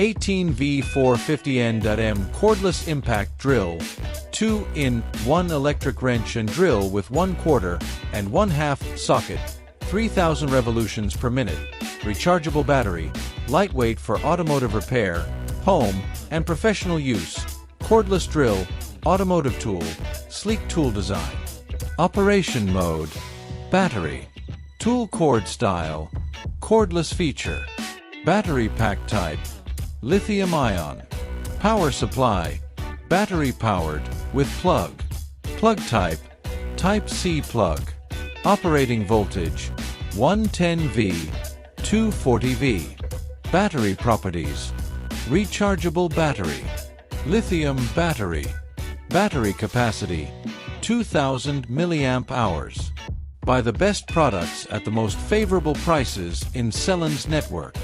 18V450N.M cordless impact drill, 2-in-1 electric wrench and drill with 1/4 and 1/2 socket, 3000 revolutions per minute, rechargeable battery, lightweight for automotive repair, home, and professional use, cordless drill, automotive tool, sleek tool design. Operation mode, battery, tool cord style, cordless feature, battery pack type, lithium-ion, power supply, battery powered with plug, plug type, type C plug, operating voltage, 110V, 240V, battery properties, rechargeable battery, lithium battery, battery capacity, 2000 milliamp hours. Buy the best products at the most favorable prices in Sellines network.